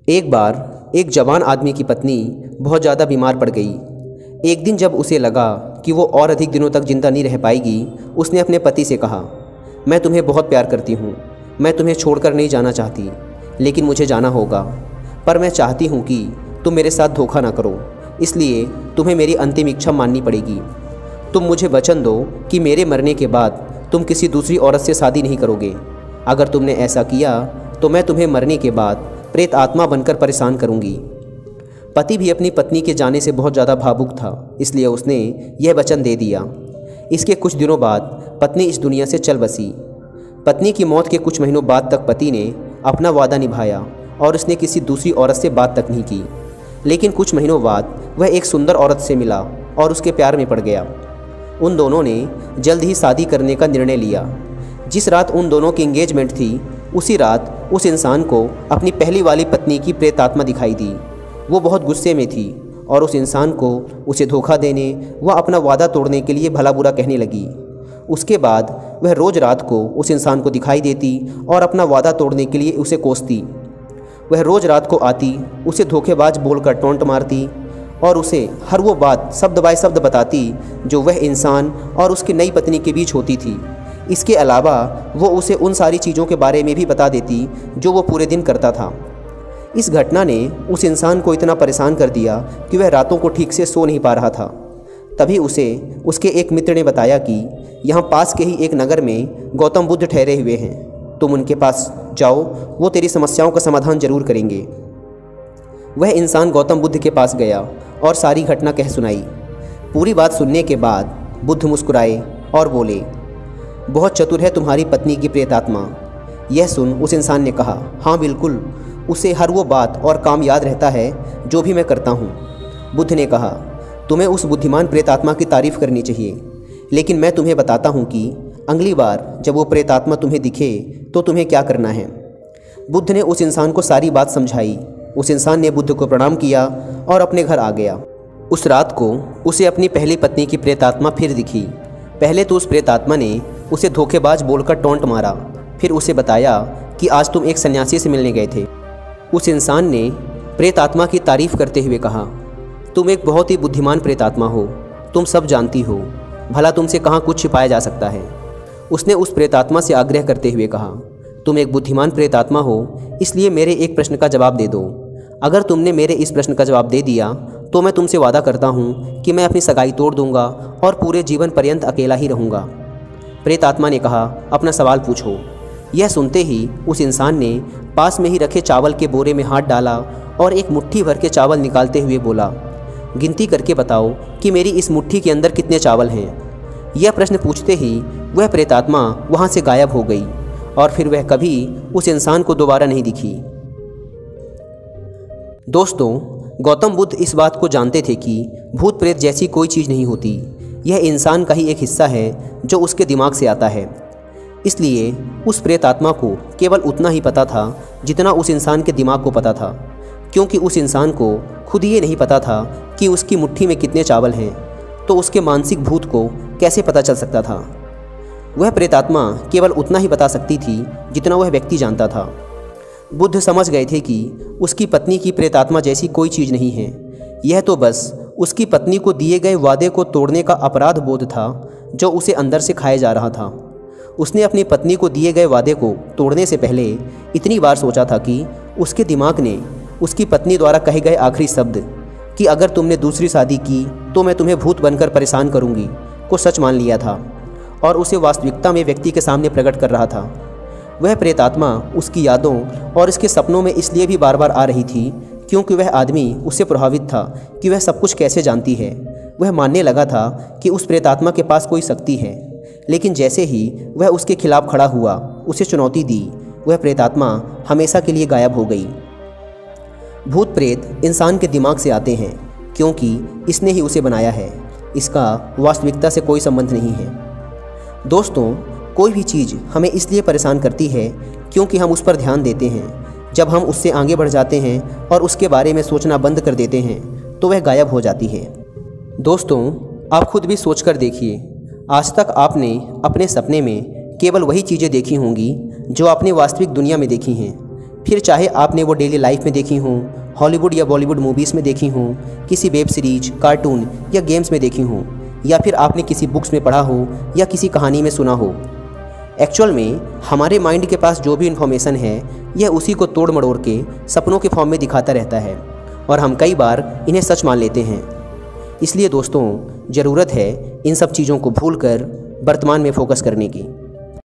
एक बार एक जवान आदमी की पत्नी बहुत ज़्यादा बीमार पड़ गई। एक दिन जब उसे लगा कि वो और अधिक दिनों तक जिंदा नहीं रह पाएगी, उसने अपने पति से कहा, मैं तुम्हें बहुत प्यार करती हूँ, मैं तुम्हें छोड़कर नहीं जाना चाहती, लेकिन मुझे जाना होगा। पर मैं चाहती हूँ कि तुम मेरे साथ धोखा ना करो, इसलिए तुम्हें मेरी अंतिम इच्छा माननी पड़ेगी। तुम मुझे वचन दो कि मेरे मरने के बाद तुम किसी दूसरी औरत से शादी नहीं करोगे। अगर तुमने ऐसा किया तो मैं तुम्हें मरने के बाद प्रेत आत्मा बनकर परेशान करूंगी। पति भी अपनी पत्नी के जाने से बहुत ज़्यादा भावुक था, इसलिए उसने यह वचन दे दिया। इसके कुछ दिनों बाद पत्नी इस दुनिया से चल बसी। पत्नी की मौत के कुछ महीनों बाद तक पति ने अपना वादा निभाया और उसने किसी दूसरी औरत से बात तक नहीं की। लेकिन कुछ महीनों बाद वह एक सुंदर औरत से मिला और उसके प्यार में पड़ गया। उन दोनों ने जल्द ही शादी करने का निर्णय लिया। जिस रात उन दोनों की एंगेजमेंट थी, उसी रात उस इंसान को अपनी पहली वाली पत्नी की प्रेतात्मा दिखाई दी। वो बहुत गुस्से में थी और उस इंसान को उसे धोखा देने व अपना वादा तोड़ने के लिए भला बुरा कहने लगी। उसके बाद वह रोज़ रात को उस इंसान को दिखाई देती और अपना वादा तोड़ने के लिए उसे कोसती। वह रोज़ रात को आती, उसे धोखेबाज बोलकर टोंट मारती और उसे हर वो बात शब्द बाय शब्द बताती जो वह इंसान और उसकी नई पत्नी के बीच होती थी। इसके अलावा वो उसे उन सारी चीज़ों के बारे में भी बता देती जो वो पूरे दिन करता था। इस घटना ने उस इंसान को इतना परेशान कर दिया कि वह रातों को ठीक से सो नहीं पा रहा था। तभी उसे उसके एक मित्र ने बताया कि यहाँ पास के ही एक नगर में गौतम बुद्ध ठहरे हुए हैं, तुम उनके पास जाओ, वो तेरी समस्याओं का समाधान जरूर करेंगे। वह इंसान गौतम बुद्ध के पास गया और सारी घटना कह सुनाई। पूरी बात सुनने के बाद बुद्ध मुस्कुराए और बोले, बहुत चतुर है तुम्हारी पत्नी की प्रेतात्मा। यह सुन उस इंसान ने कहा, हाँ बिल्कुल, उसे हर वो बात और काम याद रहता है जो भी मैं करता हूँ। बुद्ध ने कहा, तुम्हें उस बुद्धिमान प्रेतात्मा की तारीफ करनी चाहिए, लेकिन मैं तुम्हें बताता हूँ कि अगली बार जब वो प्रेतात्मा तुम्हें दिखे तो तुम्हें क्या करना है। बुद्ध ने उस इंसान को सारी बात समझाई। उस इंसान ने बुद्ध को प्रणाम किया और अपने घर आ गया। उस रात को उसे अपनी पहली पत्नी की प्रेतात्मा फिर दिखी। पहले तो उस प्रेतात्मा ने उसे धोखेबाज बोलकर टोंट मारा, फिर उसे बताया कि आज तुम एक सन्यासी से मिलने गए थे। उस इंसान ने प्रेतात्मा की तारीफ करते हुए कहा, तुम एक बहुत ही बुद्धिमान प्रेतात्मा हो, तुम सब जानती हो, भला तुमसे कहाँ कुछ छिपाया जा सकता है। उसने उस प्रेतात्मा से आग्रह करते हुए कहा, तुम एक बुद्धिमान प्रेतात्मा हो, इसलिए मेरे एक प्रश्न का जवाब दे दो। अगर तुमने मेरे इस प्रश्न का जवाब दे दिया तो मैं तुमसे वादा करता हूँ कि मैं अपनी सगाई तोड़ दूंगा और पूरे जीवन पर्यंत अकेला ही रहूँगा। प्रेतात्मा ने कहा, अपना सवाल पूछो। यह सुनते ही उस इंसान ने पास में ही रखे चावल के बोरे में हाथ डाला और एक मुट्ठी भर के चावल निकालते हुए बोला, गिनती करके बताओ कि मेरी इस मुट्ठी के अंदर कितने चावल हैं। यह प्रश्न पूछते ही वह प्रेतात्मा वहाँ से गायब हो गई और फिर वह कभी उस इंसान को दोबारा नहीं दिखी। दोस्तों, गौतम बुद्ध इस बात को जानते थे कि भूत प्रेत जैसी कोई चीज़ नहीं होती, यह इंसान का ही एक हिस्सा है जो उसके दिमाग से आता है। इसलिए उस प्रेतात्मा को केवल उतना ही पता था जितना उस इंसान के दिमाग को पता था, क्योंकि उस इंसान को खुद ये नहीं पता था कि उसकी मुट्ठी में कितने चावल हैं, तो उसके मानसिक भूत को कैसे पता चल सकता था। वह प्रेतात्मा केवल उतना ही बता सकती थी जितना वह व्यक्ति जानता था। बुद्ध समझ गए थे कि उसकी पत्नी की प्रेतात्मा जैसी कोई चीज़ नहीं है, यह तो बस उसकी पत्नी को दिए गए वादे को तोड़ने का अपराध बोध था जो उसे अंदर से खाया जा रहा था। उसने अपनी पत्नी को दिए गए वादे को तोड़ने से पहले इतनी बार सोचा था कि उसके दिमाग ने उसकी पत्नी द्वारा कहे गए आखिरी शब्द कि अगर तुमने दूसरी शादी की तो मैं तुम्हें भूत बनकर परेशान करूंगी को सच मान लिया था और उसे वास्तविकता में व्यक्ति के सामने प्रकट कर रहा था। वह प्रेतात्मा उसकी यादों और इसके सपनों में इसलिए भी बार बार आ रही थी क्योंकि वह आदमी उससे प्रभावित था कि वह सब कुछ कैसे जानती है। वह मानने लगा था कि उस प्रेतात्मा के पास कोई शक्ति है, लेकिन जैसे ही वह उसके खिलाफ खड़ा हुआ, उसे चुनौती दी, वह प्रेतात्मा हमेशा के लिए गायब हो गई। भूत प्रेत इंसान के दिमाग से आते हैं क्योंकि इसने ही उसे बनाया है, इसका वास्तविकता से कोई संबंध नहीं है। दोस्तों, कोई भी चीज़ हमें इसलिए परेशान करती है क्योंकि हम उस पर ध्यान देते हैं। जब हम उससे आगे बढ़ जाते हैं और उसके बारे में सोचना बंद कर देते हैं तो वह गायब हो जाती है। दोस्तों, आप खुद भी सोच कर देखिए, आज तक आपने अपने सपने में केवल वही चीज़ें देखी होंगी जो आपने वास्तविक दुनिया में देखी हैं। फिर चाहे आपने वो डेली लाइफ में देखी हों, हॉलीवुड या बॉलीवुड मूवीज़ में देखी हों, किसी वेब सीरीज, कार्टून या गेम्स में देखी हों, या फिर आपने किसी बुक्स में पढ़ा हो या किसी कहानी में सुना हो। एक्चुअल में हमारे माइंड के पास जो भी इन्फॉर्मेशन है यह उसी को तोड़ मड़ोड़ के सपनों के फॉर्म में दिखाता रहता है और हम कई बार इन्हें सच मान लेते हैं। इसलिए दोस्तों, ज़रूरत है इन सब चीज़ों को भूलकर वर्तमान में फोकस करने की।